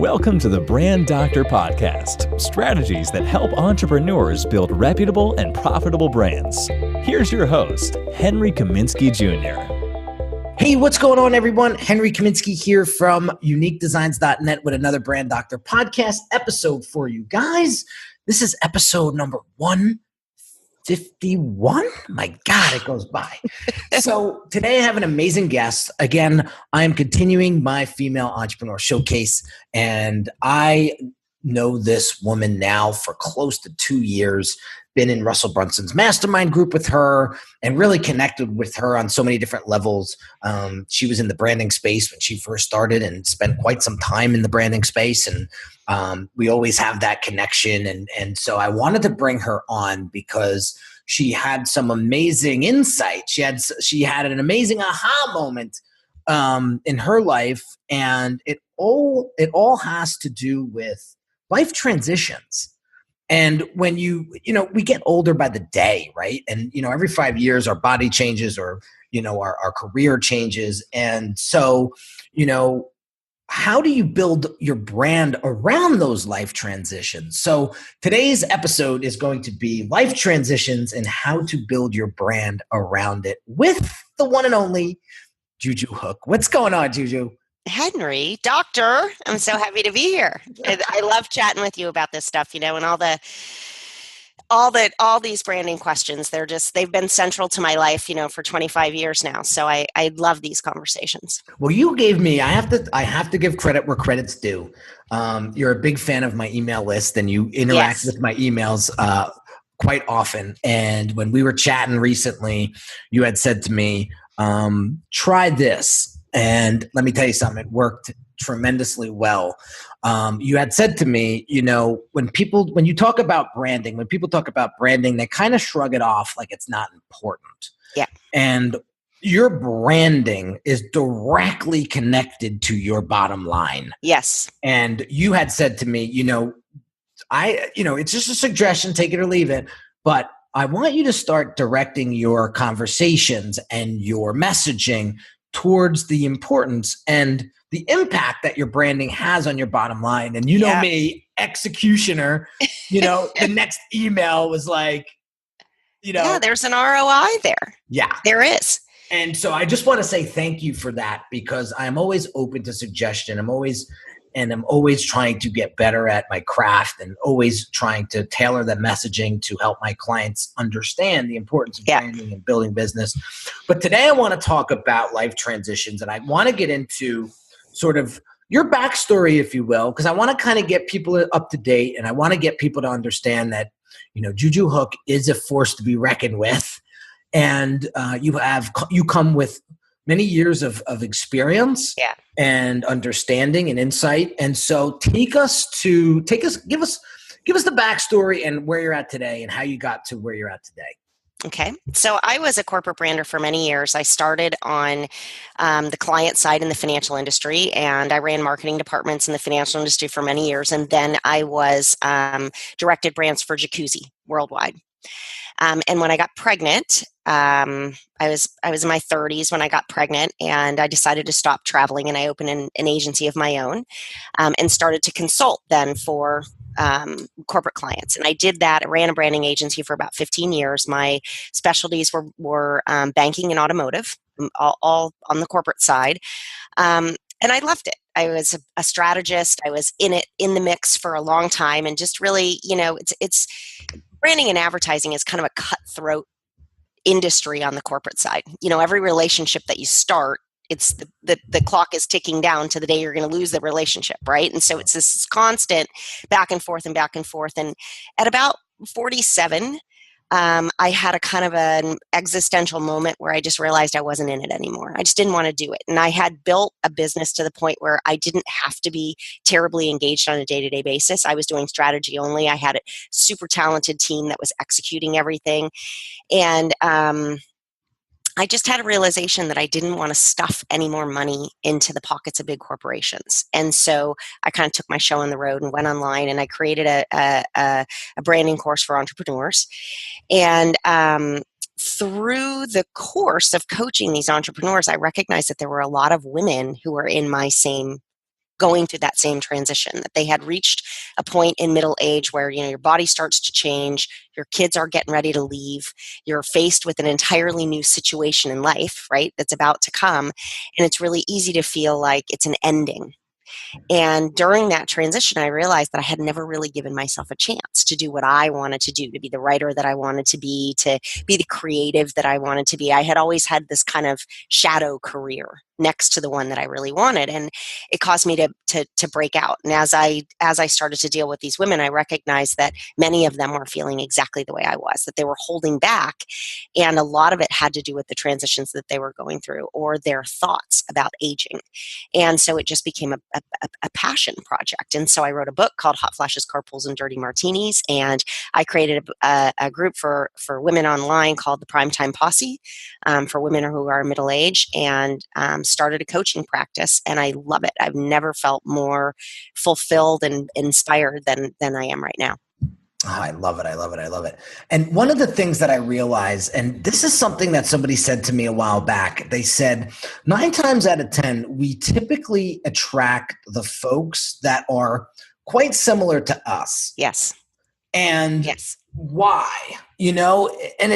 Welcome to the Brand Doctor Podcast, strategies that help entrepreneurs build reputable and profitable brands. Here's your host, Henry Kaminski Jr. Hey, what's going on, everyone? Henry Kaminski here from UniqueDesignz.net with another Brand Doctor Podcast episode for you guys. This is episode number 151. My God, it goes by. So today I have an amazing guest. Again, I am continuing my female entrepreneur showcase, and I know this woman now for close to 2 years. Been in Russell Brunson's mastermind group with her and really connected with her on so many different levels. She was in the branding space when she first started and spent quite some time in the branding space. And we always have that connection. And so I wanted to bring her on because she had some amazing insight. She had an amazing aha moment in her life. And it all has to do with life transitions. And when we get older by the day, right? And, every 5 years our body changes or, our career changes. And so, how do you build your brand around those life transitions? So today's episode is going to be life transitions and how to build your brand around it with the one and only JuJu Hook. What's going on, JuJu? Henry, doctor, I'm so happy to be here. I love chatting with you about this stuff, and all these branding questions. They've been central to my life, for 25 years now. So I love these conversations. Well, you gave me, I have to give credit where credit's due. You're a big fan of my email list and you interact with my emails quite often. And when we were chatting recently, you had said to me, try this. And let me tell you something, it worked tremendously well. You had said to me, when you talk about branding, they kind of shrug it off like it's not important. Yeah. And your branding is directly connected to your bottom line. Yes. And you had said to me, it's just a suggestion, take it or leave it, but I want you to start directing your conversations and your messaging towards the importance and the impact that your branding has on your bottom line. And me, executioner, the next email was like, yeah, there's an ROI there. Yeah, there is. And so I just want to say thank you for that, because I'm always open to suggestion. I'm always trying to get better at my craft and always trying to tailor the messaging to help my clients understand the importance of branding and building business. But today I want to talk about life transitions, and I want to get into sort of your backstory, if you will, because I want to kind of get people up to date, and I want to get people to understand that, JuJu Hook is a force to be reckoned with. And you come with many years of experience and understanding and insight. And so give us the backstory and where you're at today and how you got to where you're at today. Okay. So I was a corporate brander for many years. I started on the client side in the financial industry, and I ran marketing departments in the financial industry for many years. And then I was directed brands for Jacuzzi worldwide. And when I got pregnant, I was in my 30s when I got pregnant, and I decided to stop traveling, and I opened an agency of my own and started to consult then for corporate clients. And I did that. I ran a branding agency for about 15 years. My specialties were banking and automotive, all on the corporate side. And I loved it. I was a strategist. I was in the mix for a long time, and just really, it's branding and advertising is kind of a cutthroat industry on the corporate side. Every relationship that you start, it's the clock is ticking down to the day you're going to lose the relationship, right? And so it's this constant back and forth. And at about 47, I had a kind of an existential moment where I just realized I wasn't in it anymore. I just didn't want to do it. And I had built a business to the point where I didn't have to be terribly engaged on a day-to-day basis. I was doing strategy only. I had a super talented team that was executing everything. And I just had a realization that I didn't want to stuff any more money into the pockets of big corporations. And so I kind of took my show on the road and went online, and I created a branding course for entrepreneurs. And through the course of coaching these entrepreneurs, I recognized that there were a lot of women who were in my same going through that same transition, that they had reached a point in middle age where, your body starts to change, your kids are getting ready to leave, you're faced with an entirely new situation in life, right, that's about to come, and it's really easy to feel like it's an ending. And during that transition, I realized that I had never really given myself a chance to do what I wanted to do, to be the writer that I wanted to be the creative that I wanted to be. I had always had this kind of shadow career next to the one that I really wanted. And it caused me to break out. And as I started to deal with these women, I recognized that many of them were feeling exactly the way I was, that they were holding back. And a lot of it had to do with the transitions that they were going through or their thoughts about aging. And so it just became a passion project. And so I wrote a book called Hot Flashes, Carpools, and Dirty Martinis. And I created a group for women online called the Primetime Posse, for women who are middle age, and started a coaching practice. And I love it. I've never felt more fulfilled and inspired than I am right now. Oh, I love it. I love it. I love it. And one of the things that I realize, and this is something that somebody said to me a while back, they said 9 times out of 10, we typically attract the folks that are quite similar to us. Yes. And yes. Why? And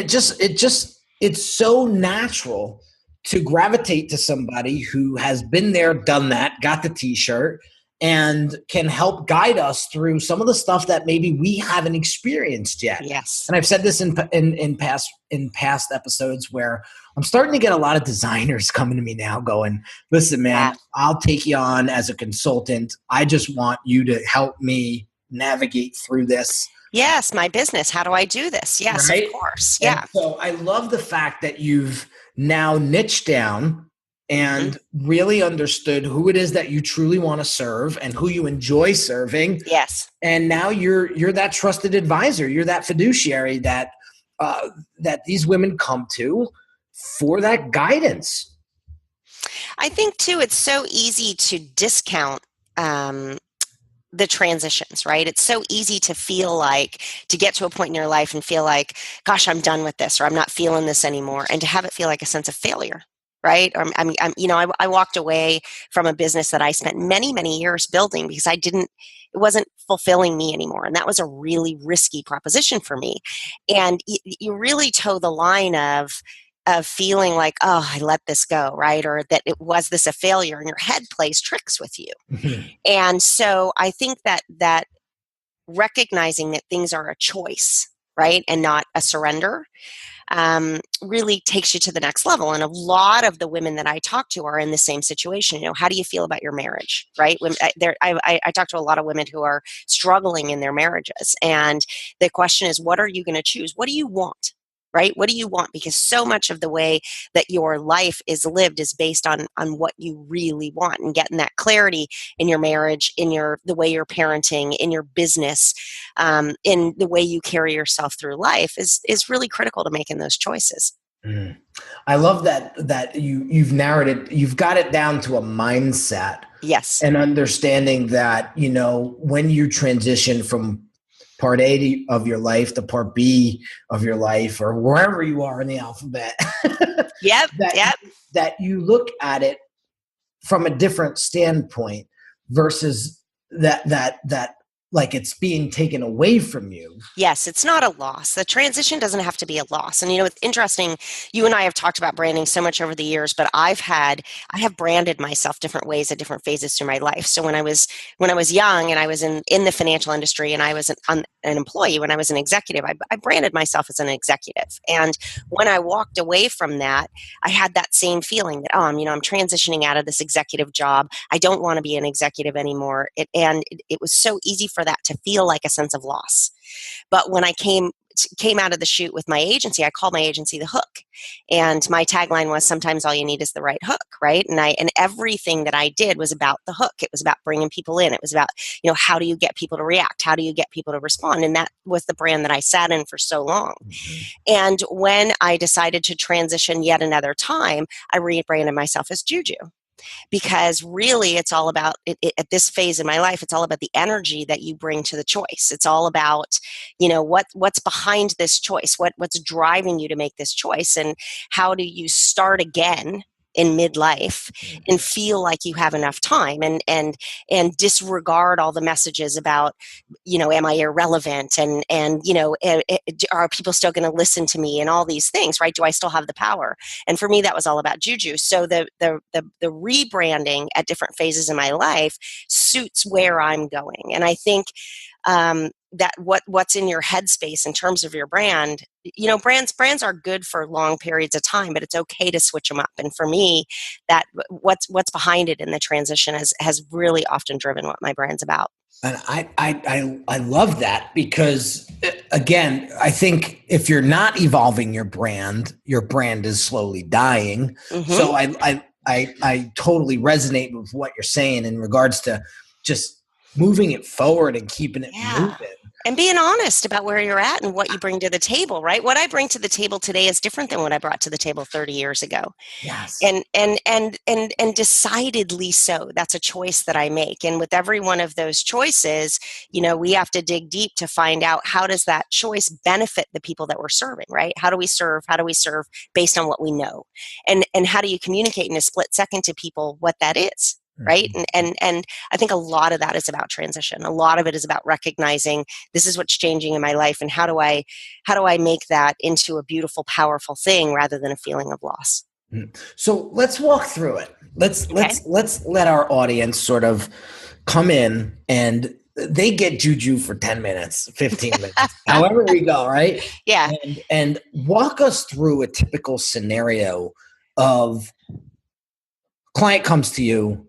it's so natural to gravitate to somebody who has been there, done that, got the t-shirt, and can help guide us through some of the stuff that maybe we haven't experienced yet. Yes. And I've said this in past episodes where I'm starting to get a lot of designers coming to me now going, listen, man, I'll take you on as a consultant. I just want you to help me navigate through this. Yes, my business. How do I do this? Yes, right? Of course. Yeah. And so I love the fact that you've now niched down and really understood who it is that you truly want to serve and who you enjoy serving. Yes. And now you're that trusted advisor. You're that fiduciary that these women come to for that guidance. I think too, it's so easy to discount the transitions, right? It's so easy to feel like, to get to a point in your life and feel like, gosh, I'm done with this, or I'm not feeling this anymore. And to have it feel like a sense of failure. Right? I walked away from a business that I spent many, many years building because it wasn't fulfilling me anymore. And that was a really risky proposition for me. And you really toe the line of feeling like, oh, I let this go, right? Or that it was this a failure, and your head plays tricks with you. Mm-hmm. And so I think that recognizing that things are a choice, right? And not a surrender, really takes you to the next level. And a lot of the women that I talk to are in the same situation. How do you feel about your marriage, right? I talk to a lot of women who are struggling in their marriages. And the question is, what are you going to choose? What do you want? Right? What do you want? Because so much of the way that your life is lived is based on what you really want, and getting that clarity in your marriage, in the way you're parenting, in your business, in the way you carry yourself through life is really critical to making those choices. Mm. I love that you've narrowed it. You've got it down to a mindset. Yes. And understanding that, when you transition from part A of your life to part B of your life, or wherever you are in the alphabet. Yep. That you look at it from a different standpoint versus that like it's being taken away from you. Yes, it's not a loss. The transition doesn't have to be a loss. And it's interesting, you and I have talked about branding so much over the years, but I have branded myself different ways at different phases through my life. So when I was young and I was in the financial industry and I was an employee, when I was an executive, I branded myself as an executive. And when I walked away from that, I had that same feeling that, I'm transitioning out of this executive job. I don't want to be an executive anymore. It was so easy for that to feel like a sense of loss. But when I came out of the chute with my agency, I called my agency The Hook. And my tagline was, sometimes all you need is the right hook, right? And everything that I did was about the hook. It was about bringing people in. It was about, how do you get people to react? How do you get people to respond? And that was the brand that I sat in for so long. Mm-hmm. And when I decided to transition yet another time, I rebranded myself as JuJu. Because really it's all about, at this phase in my life, it's all about the energy that you bring to the choice. It's all about, what's behind this choice, what's driving you to make this choice, and how do you start again in midlife and feel like you have enough time and disregard all the messages about, am I irrelevant? And are people still going to listen to me and all these things, right? Do I still have the power? And for me, that was all about JuJu. So the rebranding at different phases in my life suits where I'm going. And I think that what's in your headspace in terms of your brand, brands are good for long periods of time, but it's okay to switch them up. And for me, that what's behind it in the transition has really often driven what my brand's about. And I love that, because again, I think if you're not evolving your brand is slowly dying. Mm-hmm. So I totally resonate with what you're saying in regards to just moving it forward and keeping it moving. And being honest about where you're at and what you bring to the table, right? What I bring to the table today is different than what I brought to the table 30 years ago. Yes. And decidedly so. That's a choice that I make. And with every one of those choices, we have to dig deep to find out, how does that choice benefit the people that we're serving, right? How do we serve based on what we know? And how do you communicate in a split second to people what that is? Right. And I think a lot of that is about transition. A lot of it is about recognizing this is what's changing in my life, and how do I make that into a beautiful, powerful thing rather than a feeling of loss. So let's walk through it. Let's let our audience sort of come in, and they get JuJu for 10 minutes, 15 minutes, however we go, right? Yeah. And walk us through a typical scenario of client comes to you.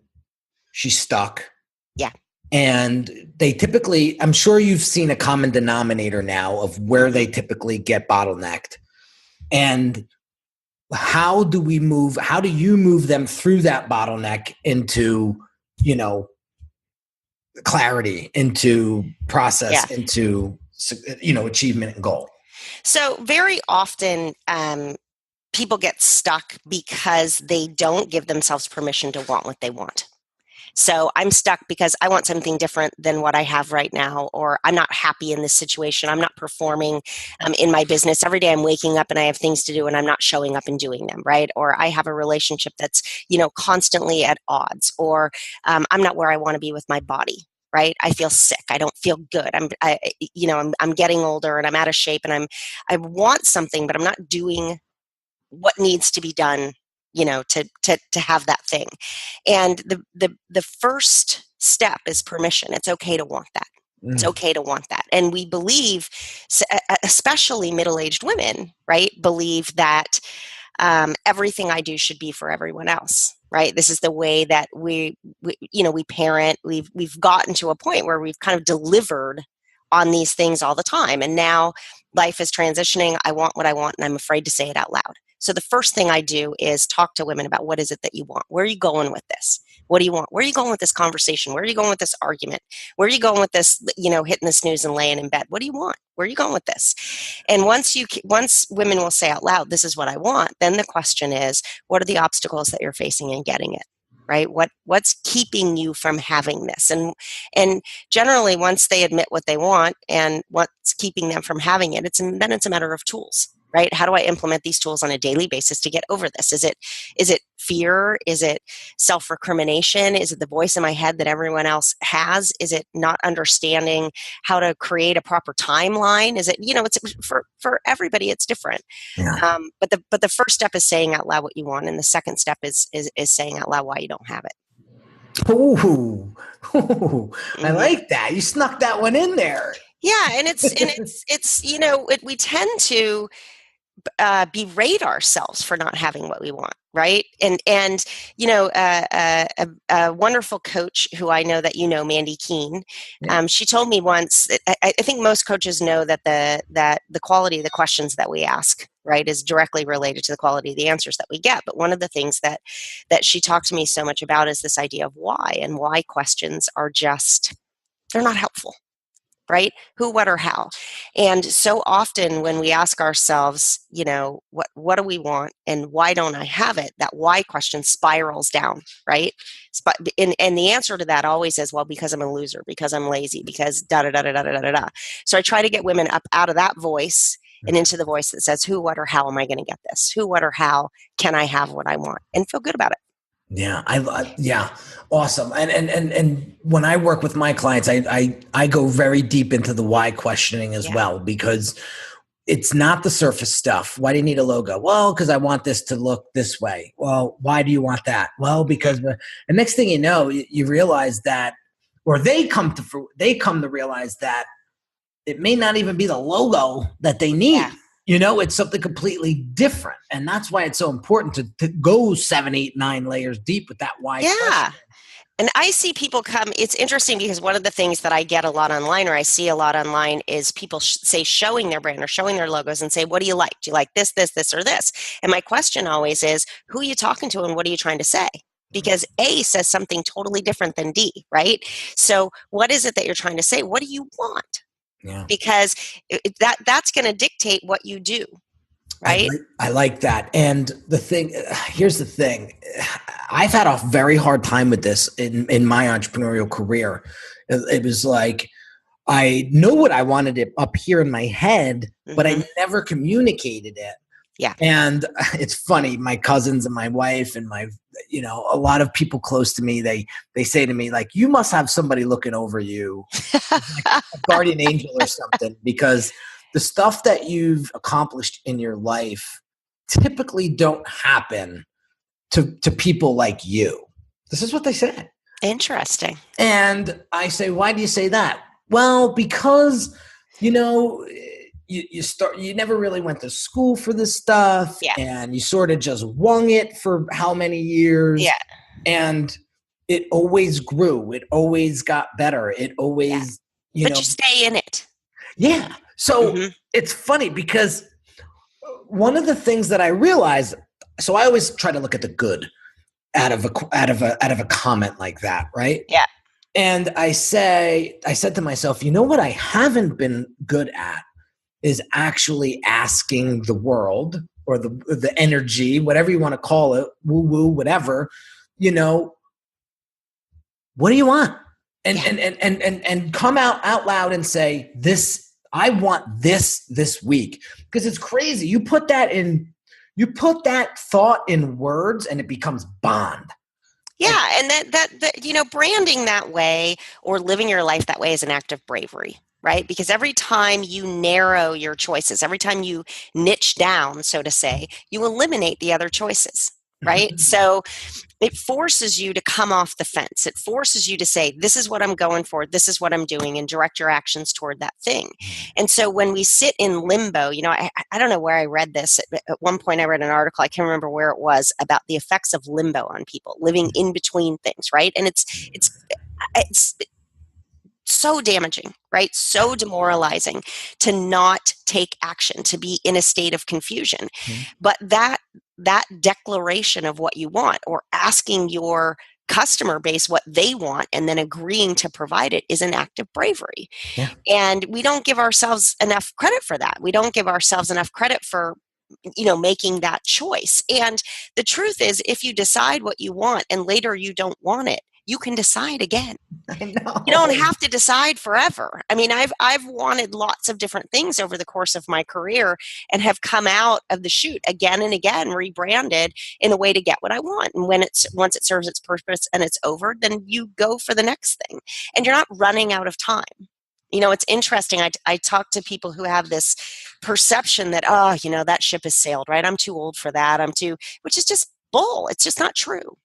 She's stuck. Yeah. And they typically, I'm sure you've seen a common denominator now of where they typically get bottlenecked. And how do you move them through that bottleneck into, clarity, into process, into, achievement and goal? So very often, people get stuck because they don't give themselves permission to want what they want. So I'm stuck because I want something different than what I have right now, or I'm not happy in this situation. I'm not performing in my business. Every day I'm waking up and I have things to do and I'm not showing up and doing them, right? Or I have a relationship that's, constantly at odds, or I'm not where I want to be with my body. Right? I feel sick. I don't feel good. I'm getting older and I'm out of shape, and I want something, but I'm not doing what needs to be done, to have that thing. And the first step is permission. It's okay to want that. It's okay to want that. And we believe, especially middle-aged women, right, believe that everything I do should be for everyone else. Right. This is the way that we parent. We've gotten to a point where we've kind of delivered on these things all the time. And now life is transitioning. I want what I want, and I'm afraid to say it out loud. So the first thing I do is talk to women about, what is it that you want? Where are you going with this? What do you want? Where are you going with this conversation? Where are you going with this argument? Where are you going with this, hitting the snooze and laying in bed? What do you want? Where are you going with this? And once women will say out loud, this is what I want, then the question is, what are the obstacles that you're facing in getting it? Right? What's keeping you from having this? And generally, once they admit what they want and what's keeping them from having it, then it's a matter of tools. Right? How do I implement these tools on a daily basis to get over this? Is it fear? Is it self-recrimination? Is it the voice in my head that everyone else has? Is it not understanding how to create a proper timeline? Is it, it's for everybody, it's different. Yeah. But the first step is saying out loud what you want, and the second step is saying out loud why you don't have it. Ooh. I like that. You snuck that one in there. Yeah, and it's we tend to berate ourselves for not having what we want, right? And a wonderful coach who I know that Mandy Keene, she told me once that I think most coaches know that the quality of the questions that we ask, right, is directly related to the quality of the answers that we get. But one of the things that she talked to me so much about is this idea of why, and why questions are they're not helpful. Right? Who, what, or how. And so often when we ask ourselves, what do we want and why don't I have it? That why question spirals down, right? And the answer to that always is, well, because I'm a loser, because I'm lazy, because da da da da da da da da. So I try to get women up out of that voice and into the voice that says, who, what, or how am I going to get this? Who, what, or how can I have what I want and feel good about it? Yeah, yeah, awesome. And when I work with my clients, I go very deep into the why questioning as well, because it's not the surface stuff. Why do you need a logo? Well, because I want this to look this way. Well, why do you want that? Well, because the next thing you know, you realize that, or they come to realize that it may not even be the logo that they need. Yeah. It's something completely different. And that's why it's so important to go 7, 8, 9 layers deep with that why question. And I see people come, it's interesting because one of the things that I get a lot online, or I see a lot online, is people say showing their brand or showing their logos and say, what do you like? Do you like this, this, this, or this? And my question always is, who are you talking to and what are you trying to say? Because A says something totally different than D, right? So what is it that you're trying to say? What do you want? Yeah. Because that's going to dictate what you do, right? I like that. And here's the thing. I've had a very hard time with this in my entrepreneurial career. It was like, I know what I wanted it up here in my head, but I never communicated it. Yeah. And it's funny, my cousins and my wife and a lot of people close to me, they say to me, like, you must have somebody looking over you, like a guardian angel or something, because the stuff that you've accomplished in your life typically don't happen to people like you. This is what they say. Interesting. And I say, why do you say that? Well, because, you never really went to school for this stuff, and you sort of just wung it for how many years. Yeah. And it always grew. It always got better. It always, But you stay in it. Yeah. So it's funny because one of the things that I realized, so I always try to look at the good out of a comment like that, right? Yeah. And I said to myself, you know what I haven't been good at is actually asking the world, or the energy, whatever you want to call it, woo woo, whatever, what do you want? And come out loud and say, this, I want this week. Because it's crazy. You put that thought in words and it becomes bond. Yeah. And that branding that way or living your life that way is an act of bravery, right? Because every time you narrow your choices, every time you niche down, so to say, you eliminate the other choices, right? So it forces you to come off the fence. It forces you to say, this is what I'm going for, this is what I'm doing, and direct your actions toward that thing. And so when we sit in limbo, I don't know where I read this. At one point I read an article, I can't remember where it was, about the effects of limbo on people, living in between things, right? And it's so damaging, right? So demoralizing to not take action, to be in a state of confusion. But that declaration of what you want, or asking your customer base what they want and then agreeing to provide it, is an act of bravery. Yeah. And we don't give ourselves enough credit for that. We don't give ourselves enough credit for making that choice. And the truth is, if you decide what you want and later you don't want it, you can decide again. I know. You don't have to decide forever. I mean, I've wanted lots of different things over the course of my career and have come out of the chute again and again, rebranded in a way to get what I want. And once it serves its purpose and it's over, then you go for the next thing. And you're not running out of time. It's interesting. I talk to people who have this perception that, that ship has sailed, right? I'm too old for that. Which is just bull. It's just not true.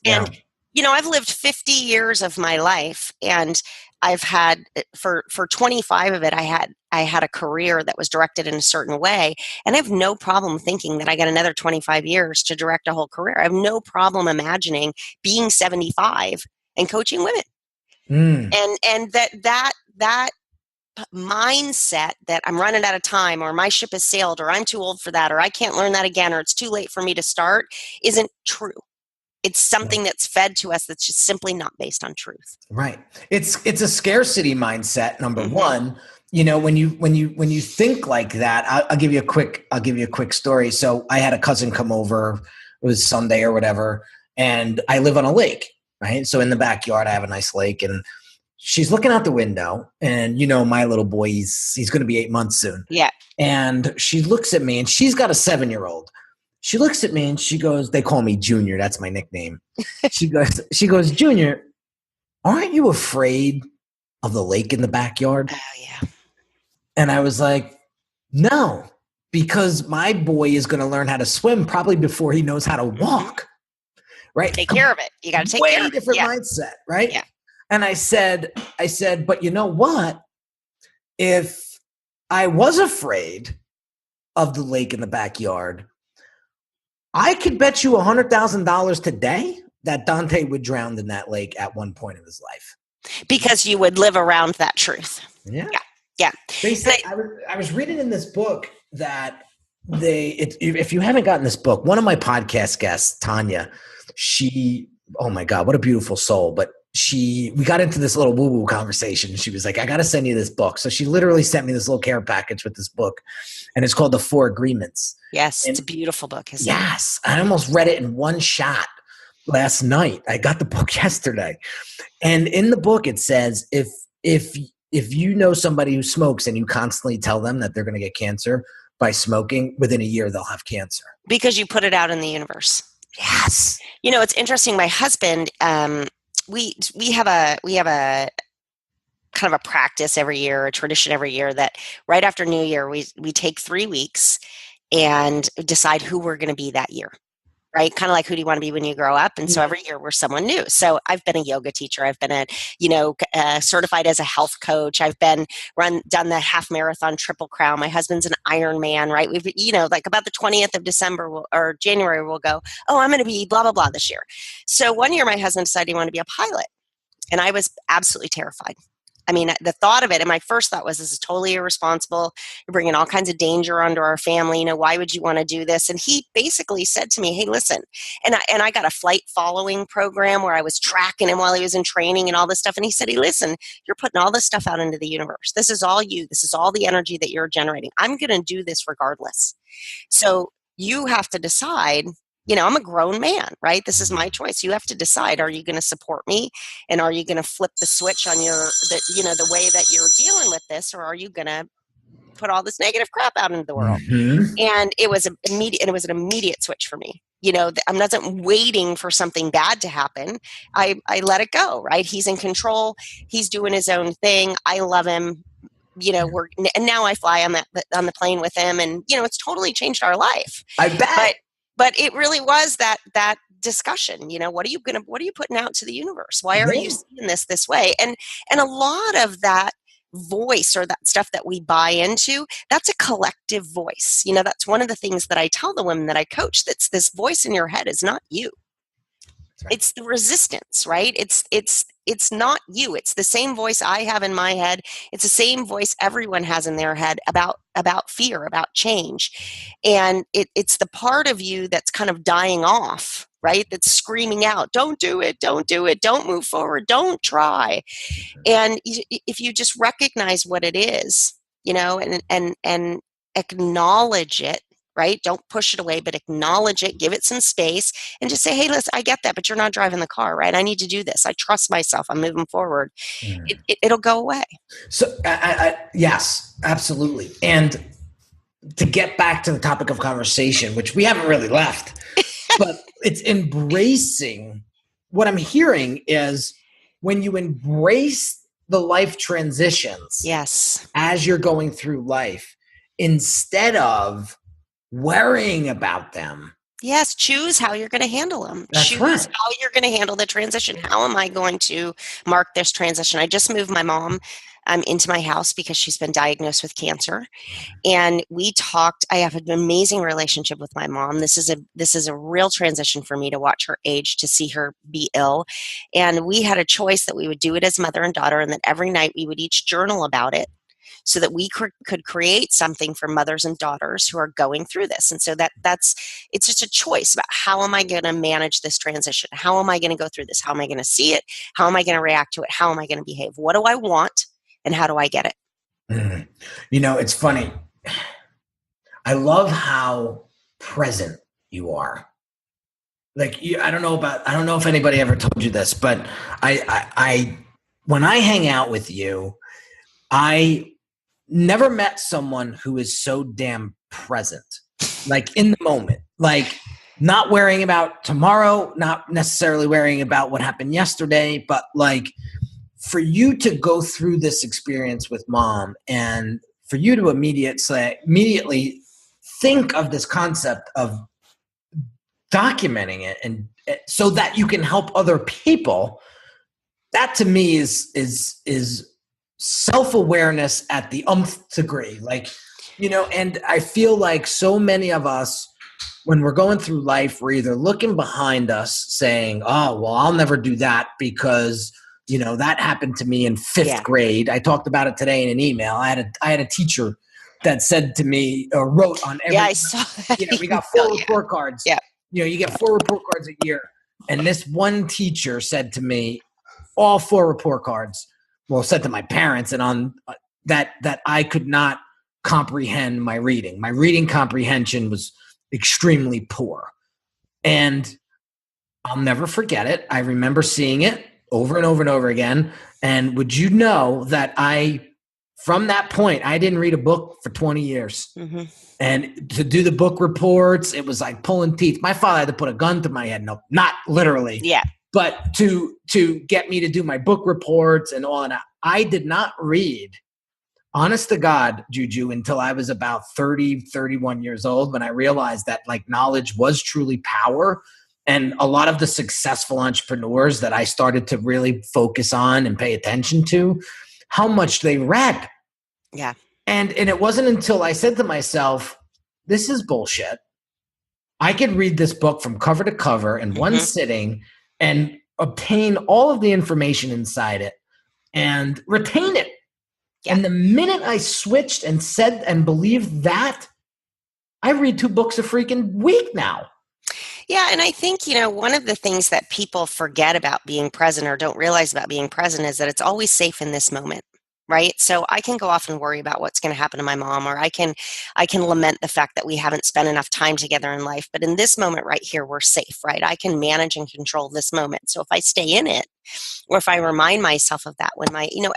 Yeah. And I've lived 50 years of my life, and I've had for 25 of it, I had a career that was directed in a certain way, and I have no problem thinking that I got another 25 years to direct a whole career. I have no problem imagining being 75 and coaching women, and that mindset that I'm running out of time, or my ship has sailed, or I'm too old for that, or I can't learn that again, or it's too late for me to start, isn't true. It's something that's fed to us that's just simply not based on truth. Right. It's a scarcity mindset. Number one, when you think like that, I'll give you a quick story. So I had a cousin come over. It was Sunday or whatever, and I live on a lake, right? So in the backyard, I have a nice lake, and she's looking out the window, and you know, my little boy, he's going to be 8 months soon. Yeah. And she looks at me, and she's got a 7-year-old. She looks at me and she goes, they call me Junior. That's my nickname. She goes, Junior, aren't you afraid of the lake in the backyard? Oh, yeah. And I was like, no, because my boy is going to learn how to swim probably before he knows how to walk. Right? Take care of it. You got to take care of it. Way different mindset, right? Yeah. And I said, but you know what? If I was afraid of the lake in the backyard, I could bet you $100,000 today that Dante would drown in that lake at one point in his life. Because you would live around that truth. Yeah. Yeah. They say, I was reading in this book that if you haven't gotten this book, one of my podcast guests, Tanya, oh my God, what a beautiful soul. But we got into this little woo-woo conversation. She was like, I got to send you this book. So she literally sent me this little care package with this book, and it's called The 4 Agreements. Yes. It's a beautiful book. Isn't it? I almost read it in one shot last night. I got the book yesterday. And in the book, it says, if you know somebody who smokes and you constantly tell them that they're going to get cancer by smoking, within a year, they'll have cancer. Because you put it out in the universe. Yes. You know, it's interesting. My husband, we have a kind of a practice every year, a tradition every year, that right after New Year, we take 3 weeks and decide who we're going to be that year. Right? Kind of like, who do you want to be when you grow up? And so every year we're someone new. So I've been a yoga teacher. I've been certified as a health coach. I've done the half marathon, Triple Crown. My husband's an Ironman, right? We've, like about the 20th of December or January, we'll go, oh, I'm going to be blah, blah, blah this year. So one year my husband decided he wanted to be a pilot. And I was absolutely terrified. I mean, the thought of it, and my first thought was, this is totally irresponsible. You're bringing all kinds of danger onto our family. Why would you want to do this? And he basically said to me, hey, listen, and I got a flight following program where I was tracking him while he was in training and all this stuff. And he said, hey, listen, you're putting all this stuff out into the universe. This is all you. This is all the energy that you're generating. I'm going to do this regardless. So you have to decide. I'm a grown man, right? This is my choice. You have to decide, are you going to support me? And are you going to flip the switch on the way that you're dealing with this? Or are you going to put all this negative crap out into the world? Mm-hmm. And it was an immediate switch for me. I wasn't waiting for something bad to happen. I let it go, right? He's in control. He's doing his own thing. I love him. And now I fly on the plane with him, and it's totally changed our life. I bet. But it really was that discussion. What are you putting out to the universe? Why are you seeing this way? And a lot of that voice, or that stuff that we buy into, that's a collective voice. That's one of the things that I tell the women that I coach. That's this voice in your head is not you. Right. It's the resistance, right? It's not you. It's the same voice I have in my head. It's the same voice everyone has in their head about fear, about change. And it's the part of you that's kind of dying off, right? That's screaming out, don't do it, don't move forward, don't try. And if you just recognize what it is, and acknowledge it, right? Don't push it away, but acknowledge it, give it some space, and just say, hey, listen, I get that, but you're not driving the car, right? I need to do this. I trust myself. I'm moving forward. It'll go away. So yes, absolutely. And to get back to the topic of conversation, which we haven't really left, but it's embracing. What I'm hearing is, when you embrace the life transitions, yes, as you're going through life, instead of worrying about them. Yes, choose how you're going to handle them. That's choose right. How you're going to handle the transition. How am I going to mark this transition? I just moved my mom into my house because she's been diagnosed with cancer. And we talked. I have an amazing relationship with my mom. This is a real transition for me to watch her age, to see her be ill. And we had a choice that we would do it as mother and daughter, and that every night we would each journal about it, so that we could create something for mothers and daughters who are going through this. And so it's just a choice about, how am I going to manage this transition? How am I going to go through this? How am I going to see it? How am I going to react to it? How am I going to behave? What do I want? And how do I get it? Mm. It's funny. I love how present you are. Like, I don't know if anybody ever told you this, but when I hang out with you, I never met someone who is so damn present, like in the moment, like not worrying about tomorrow, not necessarily worrying about what happened yesterday, but like for you to go through this experience with mom and for you to immediately think of this concept of documenting it and so that you can help other people, that to me is self-awareness at the umpth degree. Like, and I feel like so many of us, when we're going through life, we're either looking behind us saying, oh, well, I'll never do that because, that happened to me in fifth grade. I talked about it today in an email. I had a teacher that said to me, or wrote on every, I saw that. We got 4 report cards. Yeah. You get 4 report cards a year. And this one teacher said to me, all 4 report cards, said to my parents and on that I could not comprehend my reading. My reading comprehension was extremely poor. And I'll never forget it. I remember seeing it over and over and over again. And would you know that from that point, I didn't read a book for 20 years. Mm-hmm. And to do the book reports, it was like pulling teeth. My father had to put a gun to my head. No, not literally. Yeah. But to get me to do my book reports and all that, I did not read, honest to God, JuJu, until I was about 30, 31 years old, when I realized that like knowledge was truly power. And a lot of the successful entrepreneurs that I started to really focus on and pay attention to, how much they read. Yeah. And it wasn't until I said to myself, this is bullshit. I could read this book from cover to cover in one sitting and obtain all of the information inside it and retain it. Yeah. And the minute I switched and said and believed that, I read 2 books a freaking week now. Yeah, and I think, one of the things that people forget about being present or don't realize about being present is that it's always safe in this moment, right? So I can go off and worry about what's going to happen to my mom, or I can lament the fact that we haven't spent enough time together in life. But in this moment right here, we're safe, right? I can manage and control this moment. So if I stay in it, or if I remind myself of that when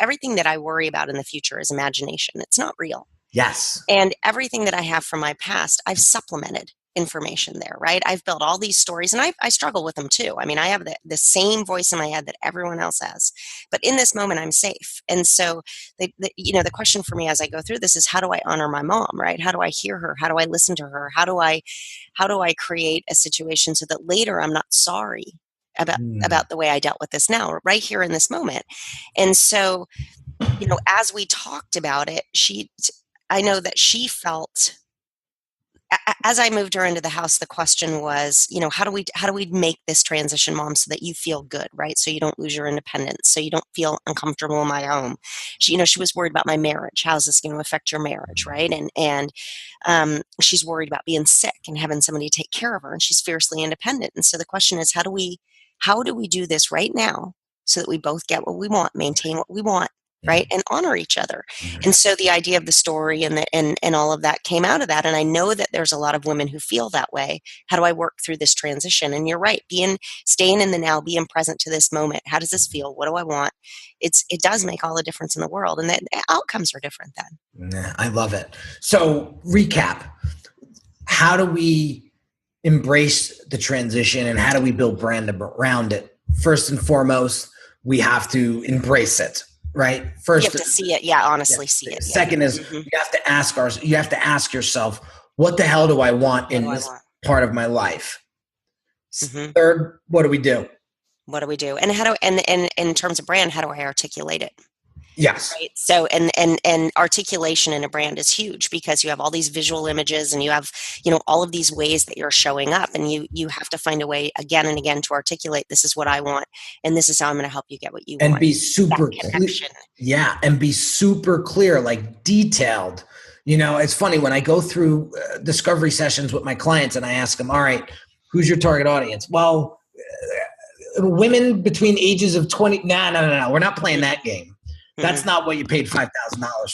everything that I worry about in the future is imagination. It's not real. Yes. And everything that I have from my past, I've supplemented information there, right? I've built all these stories and I struggle with them too. I mean, I have the same voice in my head that everyone else has, but in this moment, I'm safe. And so the question for me as I go through this is, how do I honor my mom, right? How do I hear her? How do I listen to her? How do I create a situation so that later I'm not sorry about the way I dealt with this now, right here in this moment? And so, as we talked about it, I know that she felt, as I moved her into the house, the question was, how do we make this transition, Mom, so that you feel good, right? So you don't lose your independence, so you don't feel uncomfortable in my home. She was worried about my marriage. How's this going to affect your marriage, right? And she's worried about being sick and having somebody take care of her, and she's fiercely independent. And so the question is, how do we do this right now so that we both get what we want, maintain what we want, right? And honor each other. And so the idea of the story and all of that came out of that. And I know that there's a lot of women who feel that way. How do I work through this transition? And you're right, staying in the now, being present to this moment. How does this feel? What do I want? It does make all the difference in the world. And the outcomes are different then. I love it. So recap, how do we embrace the transition and how do we build brand around it? First and foremost, we have to embrace it. Right. First, you have to see it. Yeah. Honestly, see it. Second is you have to ask yourself, what the hell do I want in this part of my life? Third, what do we do? And and in terms of brand, how do I articulate it? Yes. Right. So, and articulation in a brand is huge because you have all these visual images and you have, all of these ways that you're showing up, and you have to find a way again and again to articulate, this is what I want, and this is how I'm going to help you get what you want. And be super clear. Yeah. And be super clear, like detailed. It's funny when I go through discovery sessions with my clients and I ask them, all right, who's your target audience? Well, women between ages of 20. No. We're not playing that game. That's not what you paid $5,000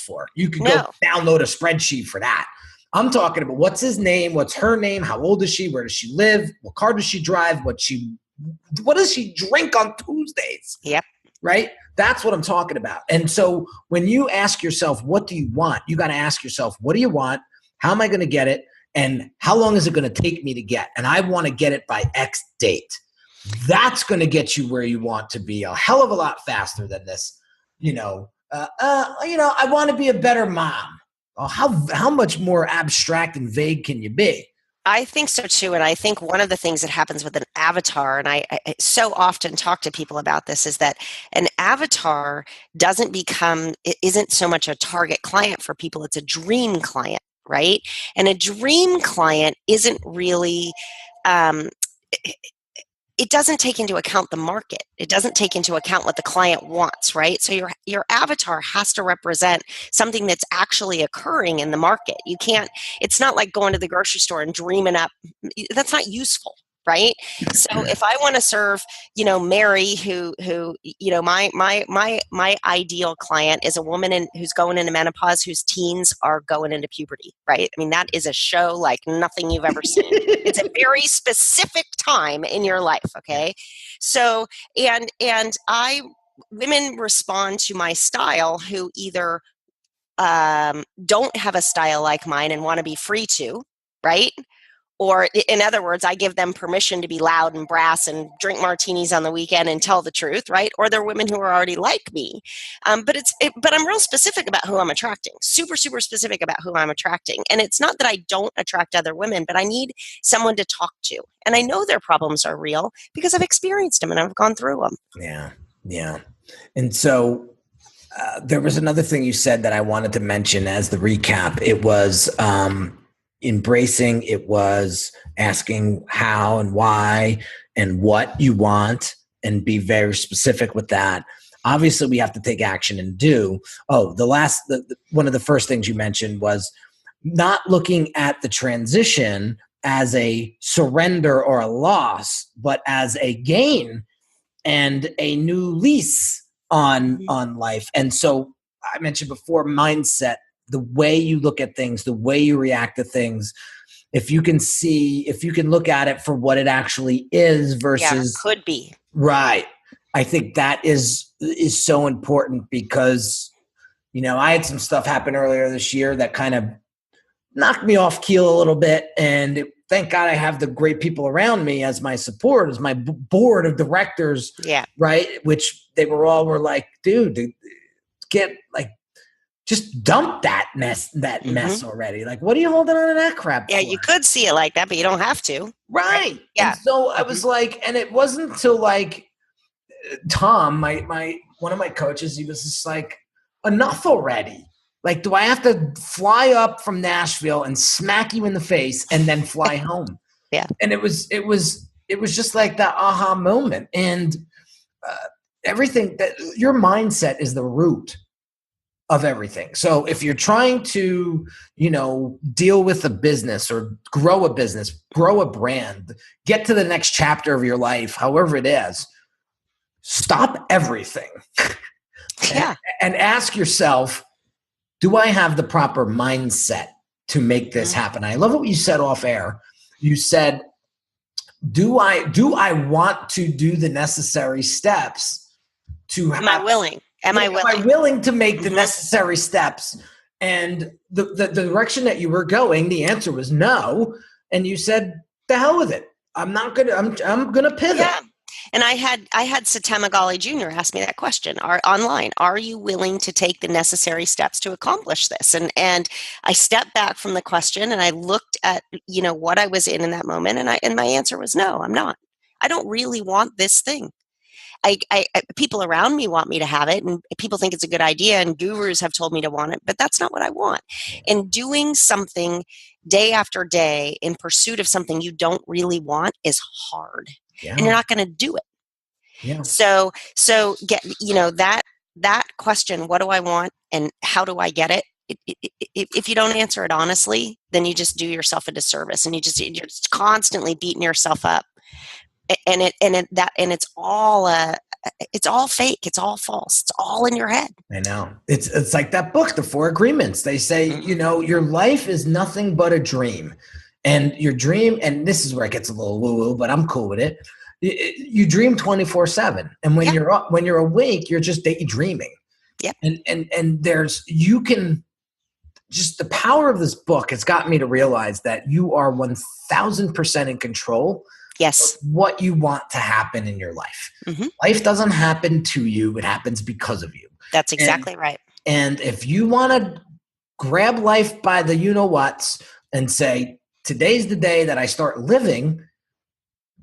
for. You could go download a spreadsheet for that. I'm talking about what's his name, what's her name, how old is she, where does she live, what car does she drive, what does she drink on Tuesdays? Yep. Right? That's what I'm talking about. And so when you ask yourself, what do you want? You got to ask yourself, what do you want? How am I going to get it? And how long is it going to take me to get? And I want to get it by X date. That's going to get you where you want to be a hell of a lot faster than this. I want to be a better mom. Well, how much more abstract and vague can you be? I think so too. And I think one of the things that happens with an avatar, and I so often talk to people about this, is that an avatar it isn't so much a target client for people, it's a dream client, right? And a dream client isn't really, it doesn't take into account the market. It doesn't take into account what the client wants, right? So your avatar has to represent something that's actually occurring in the market. It's not like going to the grocery store and dreaming up. That's not useful, right? So if I want to serve, Mary, who my ideal client is a woman who's going into menopause, whose teens are going into puberty, right? I mean, that is a show like nothing you've ever seen. It's a very specific time in your life, okay? So, women respond to my style who either don't have a style like mine and want to be free to, right? Or in other words, I give them permission to be loud and brass and drink martinis on the weekend and tell the truth, right? Or they're women who are already like me. But I'm real specific about who I'm attracting, super, super specific about who I'm attracting. And it's not that I don't attract other women, but I need someone to talk to. And I know their problems are real because I've experienced them and I've gone through them. Yeah, yeah. And so there was another thing you said that I wanted to mention as the recap. It was embracing, it was asking how and why and what you want and be very specific with that. Obviously, we have to take action and do. Oh, one of the first things you mentioned was not looking at the transition as a surrender or a loss, but as a gain and a new lease on life. And so I mentioned before, mindset, the way you look at things, the way you react to things. If you can look at it for what it actually is versus could be. Right. I think that is so important because, I had some stuff happen earlier this year that kind of knocked me off keel a little bit. And thank God I have the great people around me as my support, as my board of directors. Yeah. Right. Which they were like, dude, just dump that mess already. Like, what are you holding on to that crap for? Yeah, you could see it like that, but you don't have to. Right. Yeah. And so I was like, and it wasn't until like Tom, one of my coaches, he was just like, enough already. Like, do I have to fly up from Nashville and smack you in the face and then fly home? Yeah. And it was just like that aha moment. And everything that your mindset is the root of everything. So if you're trying to, deal with a business or grow a brand, get to the next chapter of your life, however it is, stop everything. Yeah. and ask yourself, do I have the proper mindset to make this happen? I love what you said off air. You said, do I want to do the necessary steps to have? Am I willing? Am I willing to make the necessary steps? And the direction that you were going, the answer was no. And you said, the hell with it. I'm gonna pivot. Yeah. And I had Kaminski Jr. ask me that question online. Are you willing to take the necessary steps to accomplish this? And I stepped back from the question and I looked at, what I was in that moment. And my answer was no, I'm not. I don't really want this thing. People around me want me to have it, and people think it's a good idea, and gurus have told me to want it, but that's not what I want. And doing something day after day in pursuit of something you don't really want is hard, and you're not going to do it. Yeah. So get that question, what do I want, and how do I get it? If you don't answer it honestly, then you just do yourself a disservice, and you're just constantly beating yourself up. And it's all fake. It's all false. It's all in your head. I know. It's like that book, The 4 Agreements. They say, your life is nothing but a dream, and your dream. And this is where it gets a little woo-woo, but I'm cool with it. You dream 24/7, and when you're awake, you're just daydreaming. Yep. And you can just, the power of this book has got me to realize that you are 1000% in control. Yes. Of what you want to happen in your life. Mm-hmm. Life doesn't happen to you; it happens because of you. That's exactly right. And if you want to grab life by the you-know-whats and say, today's the day that I start living,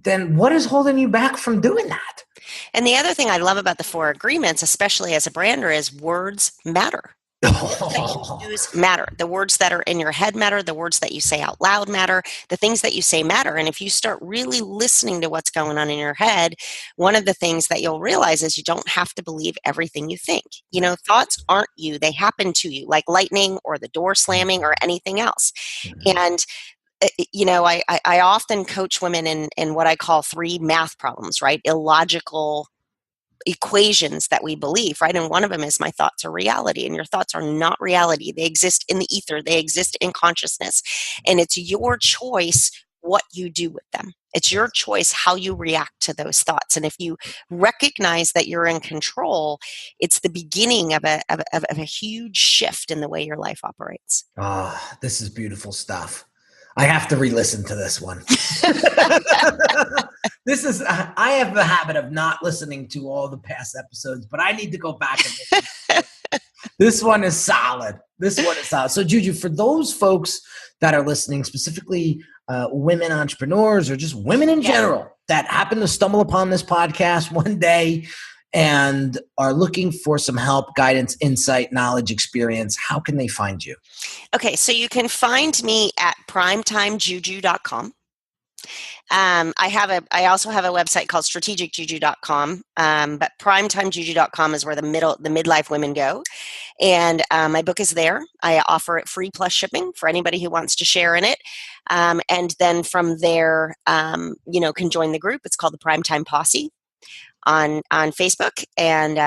then what is holding you back from doing that? And the other thing I love about the 4 agreements, especially as a brander, is words matter. That you use matter. The words that are in your head matter. The words that you say out loud matter. The things that you say matter. And if you start really listening to what's going on in your head, one of the things that you'll realize is you don't have to believe everything you think. Thoughts aren't you. They happen to you, like lightning or the door slamming or anything else. Mm-hmm. And I often coach women in what I call 3 math problems, right? Illogical equations that we believe, right? And one of them is my thoughts are reality, and your thoughts are not reality. They exist in the ether. They exist in consciousness. And it's your choice what you do with them. It's your choice how you react to those thoughts. And if you recognize that you're in control, it's the beginning of a huge shift in the way your life operates. This is beautiful stuff. I have to re-listen to this one. I have the habit of not listening to all the past episodes, but I need to go back and listen. This one is solid. So JuJu, for those folks that are listening, specifically women entrepreneurs or just women in general that happen to stumble upon this podcast one day and are looking for some help, guidance, insight, knowledge, experience, how can they find you? Okay, so you can find me at primetimejuju.com. I also have a website called strategicjuju.com, but primetimejuju.com is where the midlife women go. And my book is there. I offer it free plus shipping for anybody who wants to share in it. And then from there, can join the group. It's called the Primetime Posse on Facebook. And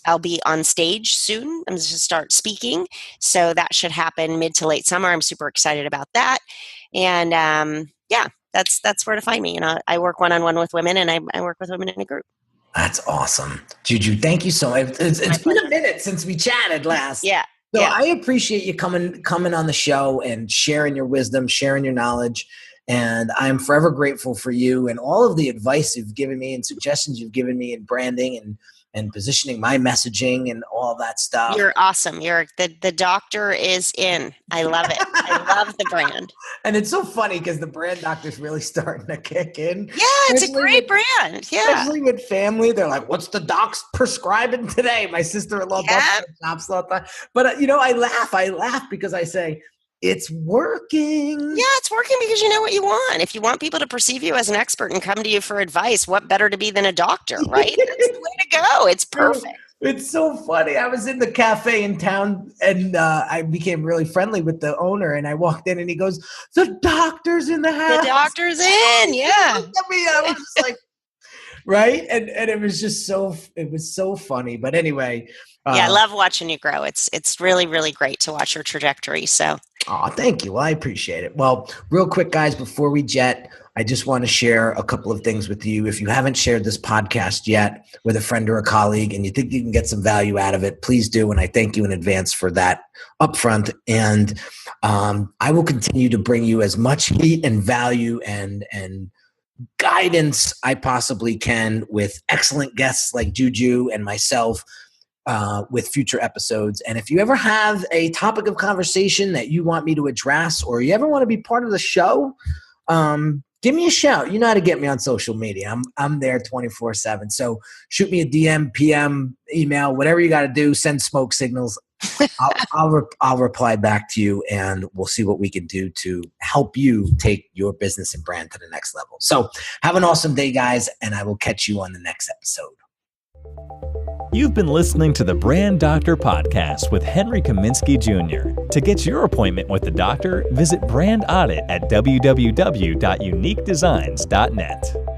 I'll be on stage soon. I'm going to start speaking. So that should happen mid to late summer. I'm super excited about that. And that's where to find me. I work one-on-one with women, and I work with women in a group. That's awesome. JuJu, thank you so much. It's been a minute since we chatted last. Yeah. So I appreciate you coming on the show and sharing your wisdom, sharing your knowledge. And I'm forever grateful for you and all of the advice you've given me and suggestions you've given me in branding and positioning my messaging and all that stuff. You're awesome. The doctor is in. I love it. I love the brand. And it's so funny because the brand doctor's really starting to kick in. Yeah, it's a great brand. Yeah. Especially with family. They're like, what's the doc's prescribing today? My sister-in-law does all the time. But, I laugh because I say, it's working. Yeah, it's working because you know what you want. If you want people to perceive you as an expert and come to you for advice, what better to be than a doctor, right? That's the way to go. It's perfect. It's so funny. I was in the cafe in town and I became really friendly with the owner, and I walked in and he goes, the doctor's in the house. The doctor's in, yeah. I was just like, right? And it was just so funny. But anyway. I love watching you grow. It's really, really great to watch your trajectory. So. Oh, thank you. Well, I appreciate it. Well, real quick, guys, before we jet, I just want to share a couple of things with you. If you haven't shared this podcast yet with a friend or a colleague and you think you can get some value out of it, please do. And I thank you in advance for that upfront. And I will continue to bring you as much heat and value and guidance I possibly can with excellent guests like JuJu and myself with future episodes. And if you ever have a topic of conversation that you want me to address, or you ever want to be part of the show, give me a shout. You know how to get me on social media. I'm there 24/7. So shoot me a DM, PM, email, whatever you got to do. Send smoke signals. I'll reply back to you, and we'll see what we can do to help you take your business and brand to the next level. So have an awesome day, guys, and I will catch you on the next episode. You've been listening to the Brand Doctor Podcast with Henry Kaminski Jr. To get your appointment with the doctor, visit Brand Audit at www.uniquedesignz.net.